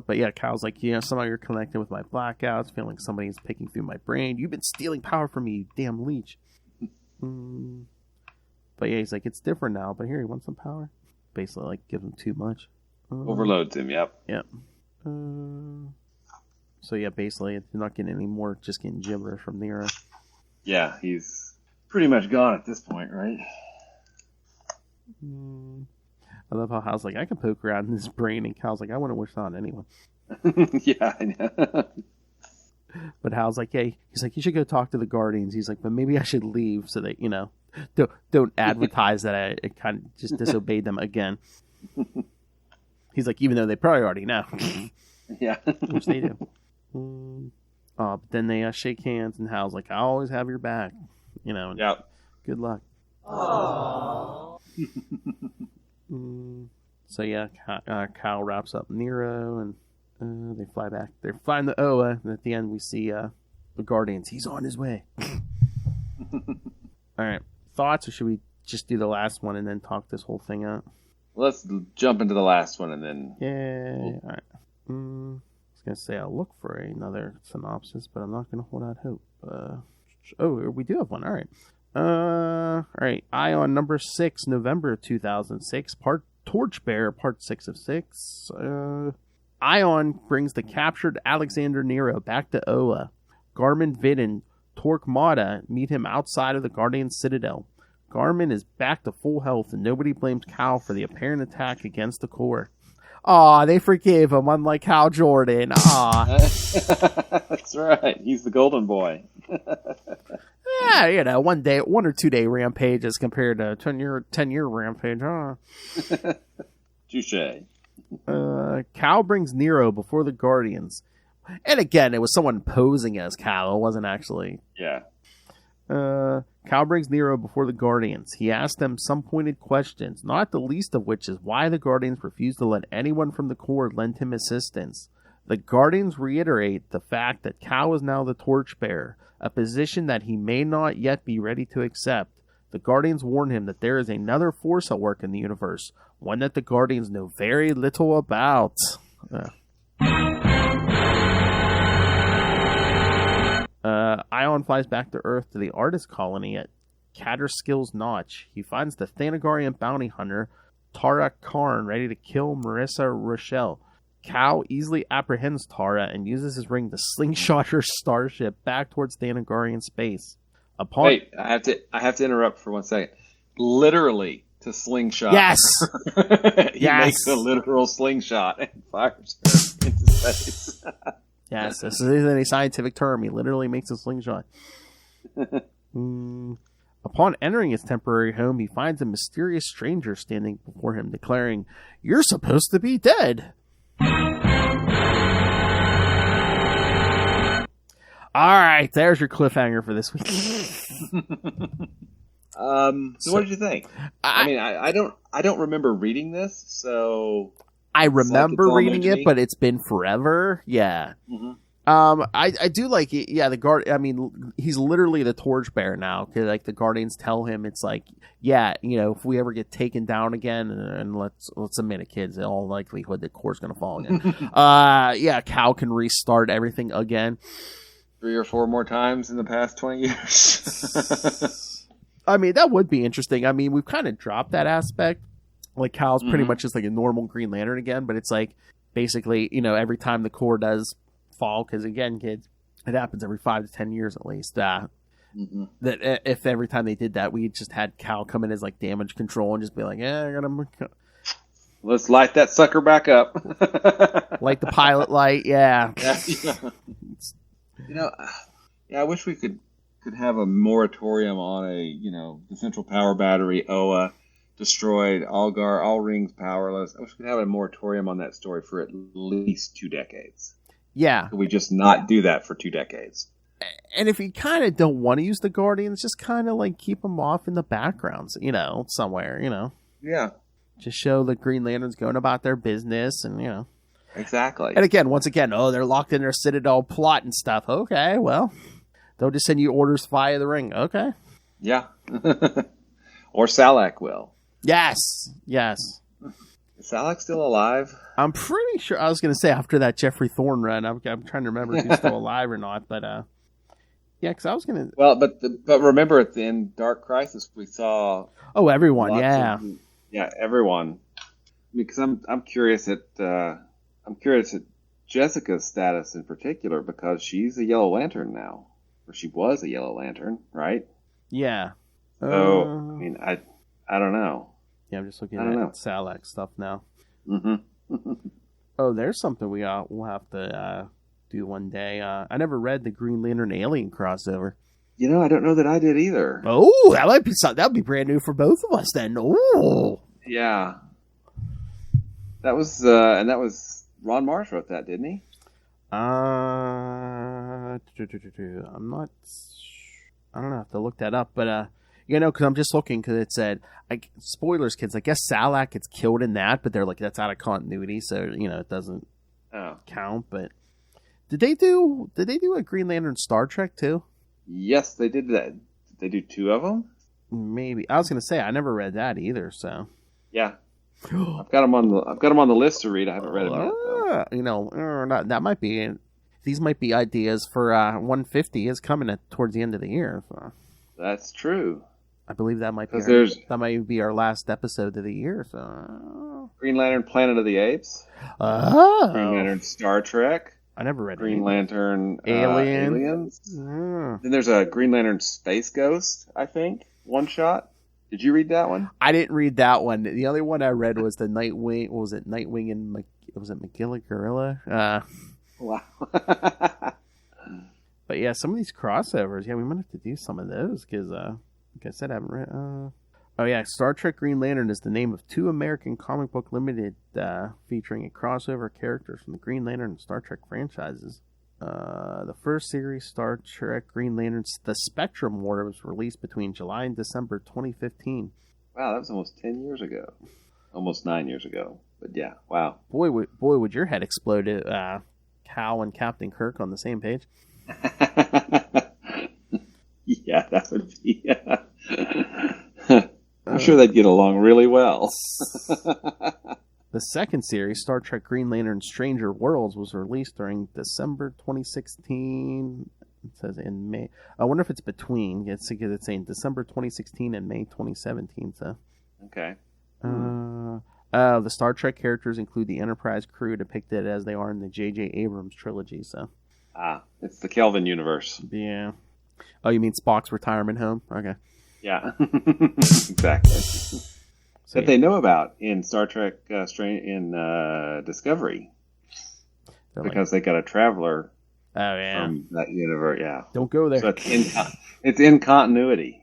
But yeah, Kyle's like, yeah, somehow you're connected with my blackouts, feeling like somebody's picking through my brain. You've been stealing power from me, you damn leech. But yeah, he's like, it's different now, but here, you want some power? Basically, like, give him too much. Overloads him, yep. Yep. So yeah, basically, you're not getting any more, just getting gibberish from Nero. Yeah, he's pretty much gone at this point, right? I love how Hal's like, I can poke around in his brain, and Kyle's like, I wouldn't wish that on anyone. Yeah, I know. But Hal's like, yeah, he's like, you should go talk to the Guardians. He's like, but maybe I should leave so that, you know, don't advertise that I kind of just disobeyed them again. He's like, even though they probably already know. Yeah. Which they do. But then they shake hands, and Hal's like, I always have your back. You know, and yep. Good luck. Aww. So yeah, Kyle wraps up Nero, and they fly back. They're flying the Oa, and at the end we see the Guardians. He's on his way. All right, thoughts, or should we just do the last one and then talk this whole thing out? Let's jump into the last one and then. Yay! All right. I was gonna say I'll look for another synopsis, but I'm not gonna hold out hope. We do have one. All right. All right. Ion number 6, November 2006, Torchbearer, part 6 of 6. Ion brings the captured Alexander Nero back to Oa. Garmin Vid and Torquemada meet him outside of the Guardian Citadel. Garmin is back to full health, and nobody blames Cal for the apparent attack against the Corps. Aw, they forgave him, unlike Hal Jordan. Aw. That's right. He's the golden boy. Yeah, you know, 1 or 2 day rampages compared to 10-year rampage, huh? Touche. Cal brings Nero before the Guardians. And again, it was someone posing as Cal. It wasn't actually. Yeah. Cal brings Nero before the Guardians. He asks them some pointed questions, not the least of which is why the Guardians refuse to let anyone from the Corps lend him assistance. The Guardians reiterate the fact that Cal is now the Torchbearer, a position that he may not yet be ready to accept. The Guardians warn him that there is another force at work in the universe, one that the Guardians know very little about. Ion flies back to Earth to the artist colony at Catterskill's Notch. He finds the Thanagarian bounty hunter, Tara Karn, ready to kill Marissa Rochelle. Cal easily apprehends Tara and uses his ring to slingshot her starship back towards Thanagarian space. Wait, I have to interrupt for 1 second. Literally to slingshot. Yes. He makes a literal slingshot and fires her into space. Yes, this isn't a scientific term. He literally makes a slingshot. Upon entering his temporary home, he finds a mysterious stranger standing before him, declaring, "You're supposed to be dead." All right, there's your cliffhanger for this week. So what did you think? I don't remember reading this, so I remember reading it, but it's been forever. Yeah. Mm-hmm. I do like it. Yeah, the guard. I mean, he's literally the Torchbearer now. Cause like the Guardians tell him, it's like, yeah, you know, if we ever get taken down again, and let's admit it, kids, in all likelihood the core's gonna fall again. Yeah, Cal can restart everything again. 3 or 4 more times in the past 20 years. I mean, that would be interesting. I mean, we've kind of dropped that aspect. Like Cal's pretty much just like a normal Green Lantern again, but it's like basically, you know, every time the core does fall, because again, kids, it happens every 5 to 10 years at least. That if every time they did that, we just had Cal come in as like damage control and just be like, "Yeah, I gotta let's light that sucker back up." Light the pilot light, yeah. You know, yeah, I wish we could have a moratorium on the central power battery, Oa, destroyed, all rings powerless. I wish we could have a moratorium on that story for at least 2 decades. Yeah. Could we just not do that for 2 decades? And if you kind of don't want to use the Guardians, just kind of like keep them off in the backgrounds, you know, somewhere, you know. Yeah. Just show the Green Lanterns going about their business and, you know. Exactly. And again, once again, they're locked in their Citadel plot and stuff. Okay, well, they'll just send you orders via the ring. Okay. Yeah. Or Salak will. Yes. Is Salak still alive? I'm pretty sure. I was going to say after that Jeffrey Thorne run, I'm trying to remember if he's still alive or not. But yeah, because I was going to. Well, but remember in Dark Crisis we saw. Oh, everyone, yeah, everyone. Because I'm curious at Jessica's status in particular, because she's a Yellow Lantern now, or she was a Yellow Lantern, right? Yeah. So I mean, I don't know. Yeah, I'm just looking at Salak stuff now. Mm-hmm. Oh, there's something we'll have to do one day. I never read the Green Lantern Alien crossover. You know, I don't know that I did either. Oh, that might be something. That would be brand new for both of us then. Oh, yeah. That was Ron Marsh wrote that, didn't he? I'm not. I don't know. I have to look that up, but you know, because I'm just looking because it said spoilers, kids. I guess Salak gets killed in that, but they're like that's out of continuity, so you know it doesn't count. But did they do a Green Lantern Star Trek too? Yes, they did that. Did they do 2 of them? Maybe. I was gonna say I never read that either. So yeah. I've got them on the list to read. I haven't read them yet. Though. You know, that might be. These might be ideas for 150 is coming towards the end of the year. So. That's true. I believe that might be our last episode of the year. So Green Lantern Planet of the Apes. Oh. Green Lantern Star Trek. I never read Green Lantern Aliens. Then there's a Green Lantern Space Ghost, I think, one shot. Did you read that one? I didn't read that one. The other one I read was the Nightwing. What was it? Nightwing and was it McGilla Gorilla? Wow. But yeah, some of these crossovers. Yeah, we might have to do some of those because, like I said, I haven't read. Oh yeah, Star Trek Green Lantern is the name of 2 American comic book limited featuring a crossover characters from the Green Lantern and Star Trek franchises. The first series, Star Trek Green Lantern, The Spectrum War, was released between July and December 2015. Wow, that was almost 10 years ago. Almost 9 years ago. But yeah, wow. Boy, would your head explode Cal and Captain Kirk on the same page. Yeah, that would be... sure they'd get along really well. The second series, Star Trek Green Lantern Stranger Worlds, was released during December 2016. It says in May. I wonder if it's between. It's saying December 2016 and May 2017. So. Okay. The Star Trek characters include the Enterprise crew depicted as they are in the J.J. Abrams trilogy. So. It's the Kelvin universe. Yeah. Oh, you mean Spock's retirement home? Okay. Yeah. Exactly. That they know about in Star Trek Discovery. Because they got a traveler from that universe. Yeah. Don't go there. So it's in continuity.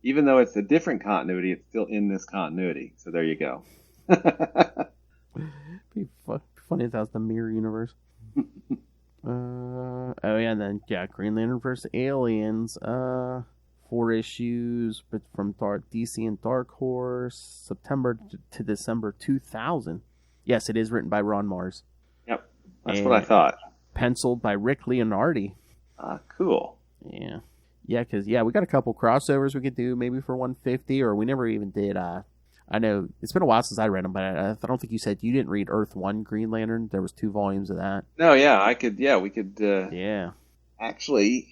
Even though it's a different continuity, it's still in this continuity. So there you go. Be funny if that was the mirror universe. And then Green Lantern vs. Aliens. 4 issues, but from DC and Dark Horse, September to December 2000. Yes, it is written by Ron Mars. Yep, that's what I thought. Penciled by Rick Leonardi. Cool. Yeah, because we got a couple crossovers we could do maybe for 150, or we never even did. I know it's been a while since I read them, but I don't think you said you didn't read Earth 1 Green Lantern. There was 2 volumes of that. No, I could. Yeah, we could. Actually,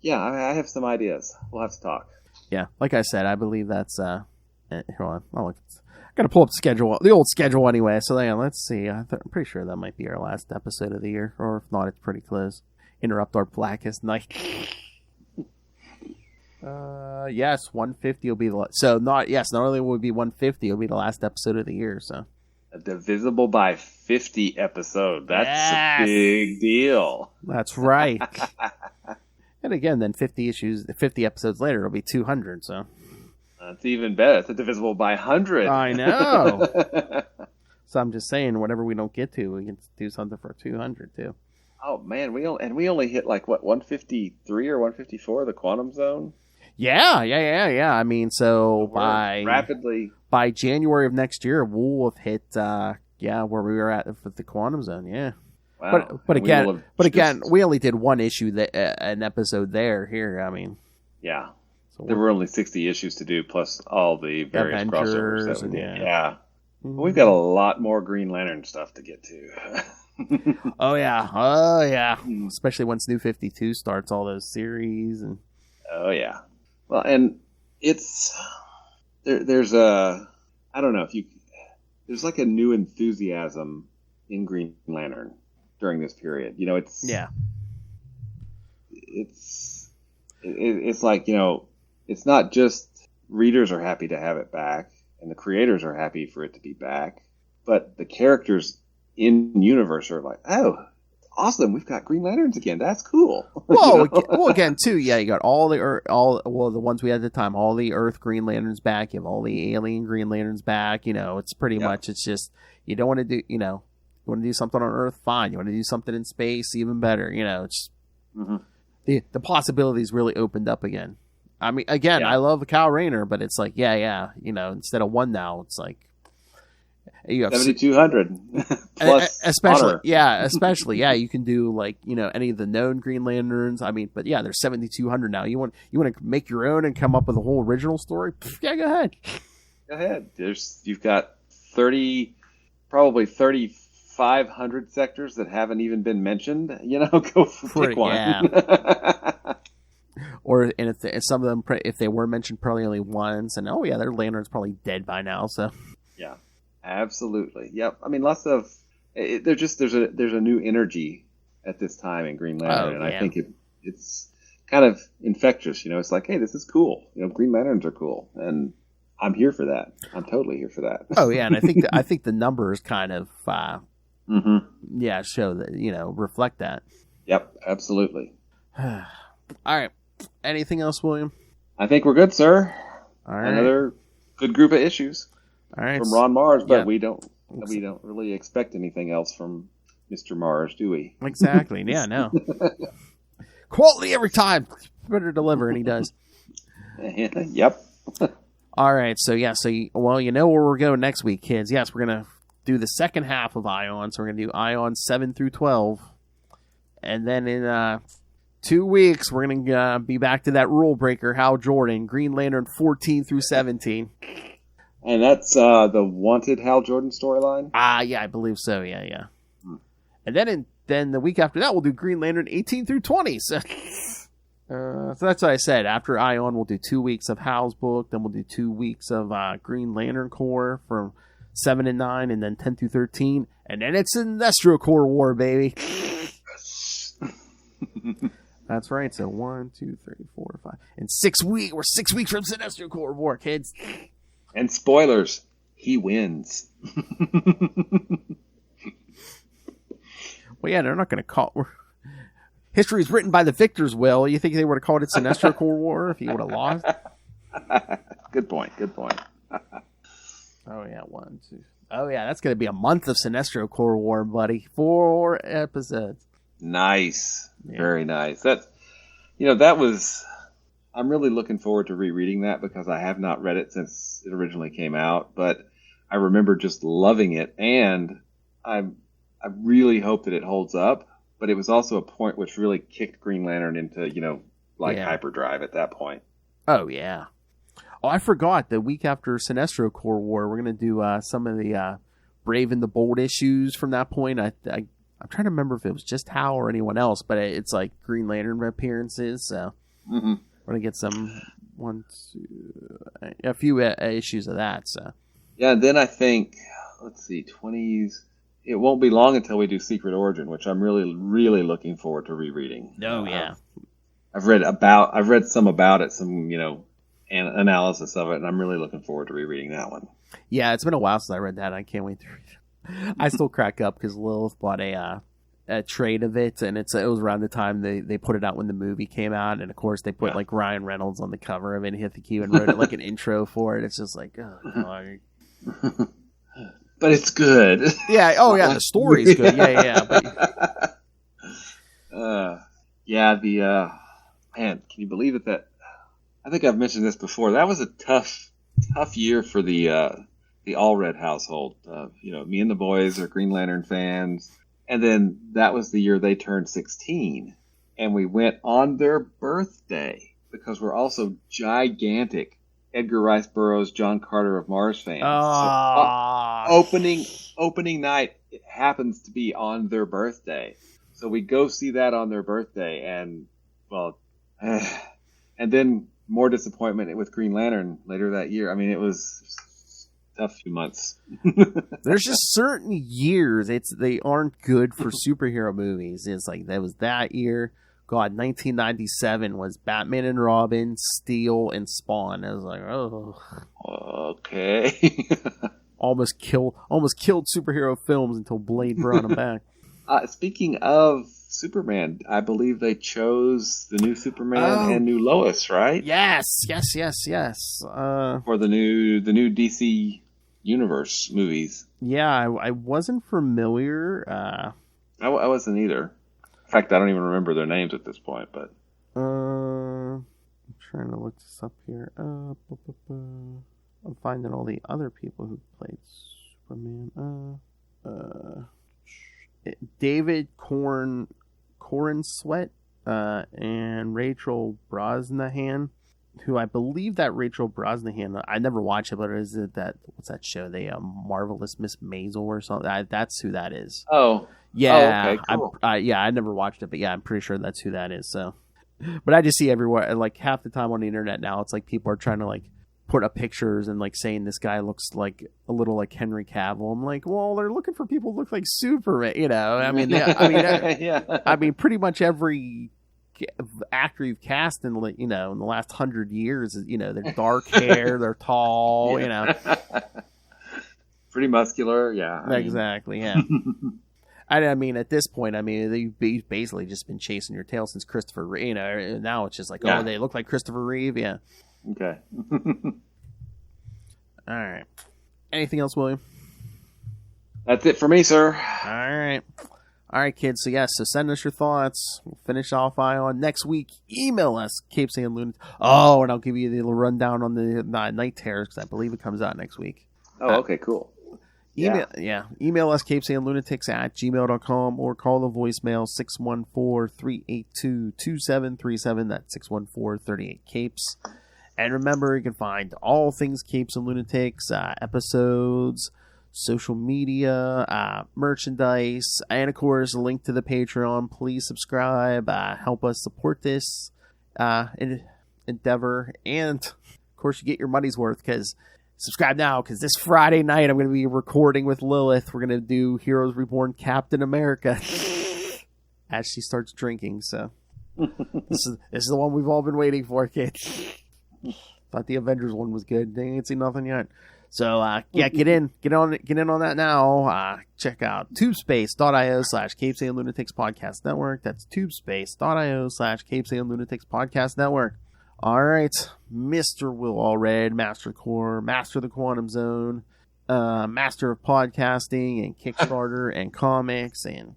I have some ideas. We'll have to talk. Yeah, like I said, I believe that's. Hold on, I got to pull up the old schedule anyway. So let's see. I'm pretty sure that might be our last episode of the year, or if not, it's pretty close. Interrupt our blackest night. Yes, 150 will be the not only will it be 150, it'll be the last episode of the year. So a divisible by 50 episode. That's a big deal. That's right. And again, then 50 episodes later, it'll be 200. So that's even better. It's a divisible by 100. I know. So I'm just saying, whatever we don't get to, we can do something for 200 too. Oh man, we only hit 153 or 154, the Quantum Zone. Yeah. I mean, so by January of next year, we'll have hit where we were at with the Quantum Zone. Yeah. Wow. But again, we only did one issue an episode here. I mean, yeah. So there were only 60 issues to do, plus all the various crossovers that we did. Yeah. Mm-hmm. We've got a lot more Green Lantern stuff to get to. Oh yeah. Especially once New 52 starts, all those series and. Oh yeah. Well, and it's there's a I don't know if there's like a new enthusiasm in Green Lantern during this period. It's like, it's not just readers are happy to have it back and the creators are happy for it to be back, but the characters in universe are like, oh, it's awesome, we've got Green Lanterns again. That's cool. Well, again, too, you got the ones we had at the time, all the Earth Green Lanterns back. You have all the alien Green Lanterns back. It's pretty much, it's just, you don't want to do, you want to do something on Earth, fine. You want to do something in space, even better. It's the possibilities really opened up again. I mean, again, I love Kyle Rayner, but it's like, instead of 1 now, it's like you have 7,200 plus especially, you can do any of the known Green Lanterns. I mean, but there's 7,200 now. You want to make your own and come up with a whole original story? Yeah, go ahead. Go ahead. You've got 30, 500 sectors that haven't even been mentioned. Go pick one. Yeah. And if some of them, if they were mentioned, probably only once, and their Lantern's probably dead by now. So yeah, absolutely. Yep. I mean, lots of there's a new energy at this time in Green Lantern, and I think it's kind of infectious. It's like, hey, this is cool. Green Lanterns are cool, and I'm here for that. I'm totally here for that. Oh yeah, and I think the numbers kind of show that, reflect that. Yep, absolutely. All right. Anything else, William? I think we're good, sir. All right. Another good group of issues. All right. From Ron Mars, but we don't really expect anything else from Mr. Mars, do we? Exactly. Yeah, no. Quality every time. Better deliver, and he does. Yep. All right. So you know where we're going next week, kids. Yes, we're gonna do the second half of Ion. So we're gonna do Ion 7 through 12, and then in 2 weeks, we're going to be back to that rule breaker, Hal Jordan, Green Lantern 14 through 17. And that's the Wanted Hal Jordan storyline? Yeah, I believe so. Yeah. And then the week after that, we'll do Green Lantern 18 through 20. So, so that's what I said. After Ion, we'll do 2 weeks of Hal's book. Then we'll do 2 weeks of Green Lantern Corps from 7 and 9, and then 10 through 13. And then it's Sinestro Corps War, baby. That's right. So 1, 2, 3, 4, 5. And 6 weeks. We're 6 weeks from Sinestro Corps War, kids. And spoilers, he wins. Well, yeah, they're not going to call. History is written by the victors, Will. You think they would have called it Sinestro Corps War if he would have lost? Good point. Oh, yeah, 1, 2. Oh, yeah, that's going to be a month of Sinestro Corps War, buddy. 4 episodes. Nice. Yeah. Very nice. That was... I'm really looking forward to rereading that because I have not read it since it originally came out, but I remember just loving it, and I really hope that it holds up, but it was also a point which really kicked Green Lantern into, hyperdrive at that point. Oh, yeah. Oh, I forgot. The week after Sinestro Corps War, we're going to do some of the Brave and the Bold issues from that point. I'm trying to remember if it was just Hal or anyone else, but it's like Green Lantern appearances, so we're going to get a few issues of that. So yeah, and then I think, let's see, 20s... It won't be long until we do Secret Origin, which I'm really, really looking forward to rereading. Oh, yeah. I've read some about it, some, analysis of it, and I'm really looking forward to rereading that one. Yeah, it's been a while since I read that. I can't wait to read it. I still crack up because Lilith bought a trade of it, and it was around the time they put it out when the movie came out, and of course they put like Ryan Reynolds on the cover of it, and he even wrote it like an intro for it. It's just like, oh, God. But it's good. Yeah. Oh, yeah. The story's good. Yeah. Man, can you believe it? That I think I've mentioned this before. That was a tough year for the Allred household. Me and the boys are Green Lantern fans, and then that was the year they turned 16, and we went on their birthday because we're also gigantic Edgar Rice Burroughs, John Carter of Mars fans. So, opening night, it happens to be on their birthday. So we go see that on their birthday, and and then more disappointment with Green Lantern later that year. I mean, it was a tough few months. There's just certain years they aren't good for superhero movies. It's like that was that year. God, 1997 was Batman and Robin, Steel, and Spawn. I was like, oh, okay. almost killed superhero films until Blade brought them back. Speaking of Superman, I believe they chose the new Superman and new Lois, right? Yes. For the new DC Universe movies. Yeah, I wasn't familiar. I wasn't either. In fact, I don't even remember their names at this point. But I'm trying to look this up here. I'm finding all the other people who played Superman. David Corn Sweat and Rachel Brosnahan, who I believe that Rachel Brosnahan, I never watched it, but is it what's that show? Marvelous Miss Maisel or something? That's who that is. Oh. Yeah. Oh, okay, cool. I never watched it, but yeah, I'm pretty sure that's who that is. So, but I just see everywhere, like half the time on the internet now, it's like people are trying to like put up pictures and like saying this guy looks like a little like Henry Cavill. I'm like, well, they're looking for people who look like Superman, I mean, yeah. I mean, pretty much every actor you've cast in in the last 100 years, they're dark hair, they're tall, pretty muscular, yeah. Exactly, yeah. I mean, at this point, they've basically just been chasing your tail since Christopher Reeve. Now it's just like, oh, they look like Christopher Reeve, yeah. Okay. All right. Anything else, William? That's it for me, sir. All right, kids. So send us your thoughts. We'll finish off Ion next week. Email us, CapesandLunatics. Oh, and I'll give you the rundown on the Night Terrors because I believe it comes out next week. Oh, okay, cool. Email us CapesandLunatics@gmail.com or call the voicemail 614-382-2737. That's 614-38-CAPES. And remember, you can find all things Capes and Lunatics, episodes, social media, merchandise, and of course, a link to the Patreon. Please subscribe, help us support this endeavor, and of course, you get your money's worth, because subscribe now, because this Friday night I'm going to be recording with Lilith. We're going to do Heroes Reborn Captain America as she starts drinking. So this is the one we've all been waiting for, kids. Thought the Avengers one was good. They ain't seen nothing yet. So get in on that now. Check out tubespace.io/CapesandLunatics Podcast Network. That's tubespace.io/CapesandLunatics Podcast Network. All right, Mr. Will Allred, Master of the Core, Master of the Quantum Zone, Master of Podcasting and Kickstarter and comics, and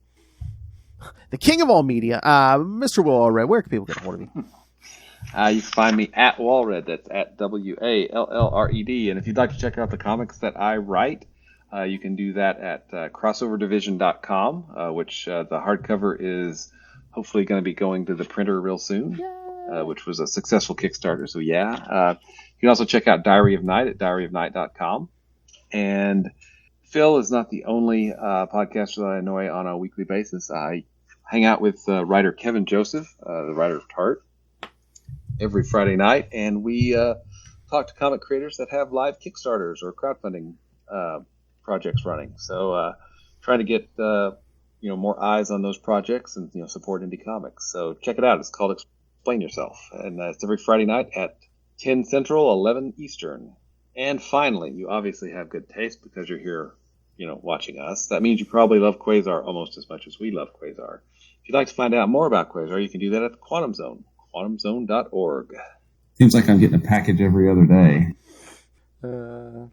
the King of all media, Mr. Will Allred. Where can people get a hold of you? You can find me at Wallred. That's at WALLRED. And if you'd like to check out the comics that I write, you can do that at crossoverdivision.com, which the hardcover is hopefully going to be going to the printer real soon. Which was a successful Kickstarter. So you can also check out Diary of Night at diaryofnight.com. And Phil is not the only podcaster that I annoy on a weekly basis. I hang out with writer Kevin Joseph, the writer of Tart, every Friday night, and we talk to comic creators that have live Kickstarters or crowdfunding projects running. So trying to get more eyes on those projects and support indie comics. So check it out. It's called Explain Yourself, and it's every Friday night at 10 Central, 11 Eastern. And finally, you obviously have good taste because you're here, watching us. That means you probably love Quasar almost as much as we love Quasar. If you'd like to find out more about Quasar, you can do that at the Quantum Zone, quantumzone.org. Seems like I'm getting a package every other day. I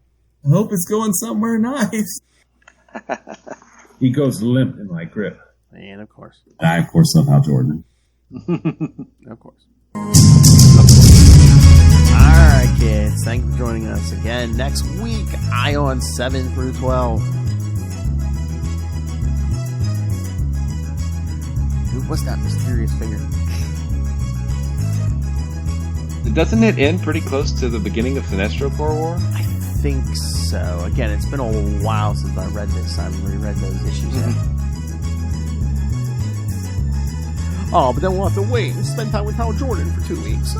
hope it's going somewhere nice. He goes limp in my grip. And of course. I, of course, love Hal Jordan. Of course. Alright, kids. Thank you for joining us again. Next week, Ion 7 through 12. Who was that mysterious figure? Doesn't it end pretty close to the beginning of Sinestro Corps War? I think so. Again, it's been a while since I read this. I haven't reread those issues yet. Oh, but then we'll have to wait and spend time with Hal Jordan for 2 weeks.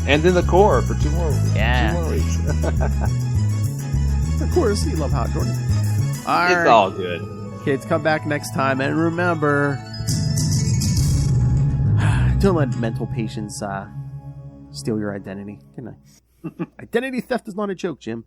And then the Corps for 2 more weeks. Yeah. 2 more weeks. Of course, you love Hal Jordan. It's all good. Kids, come back next time. And remember, don't let mental patients steal your identity. Good night. Identity theft is not a joke, Jim.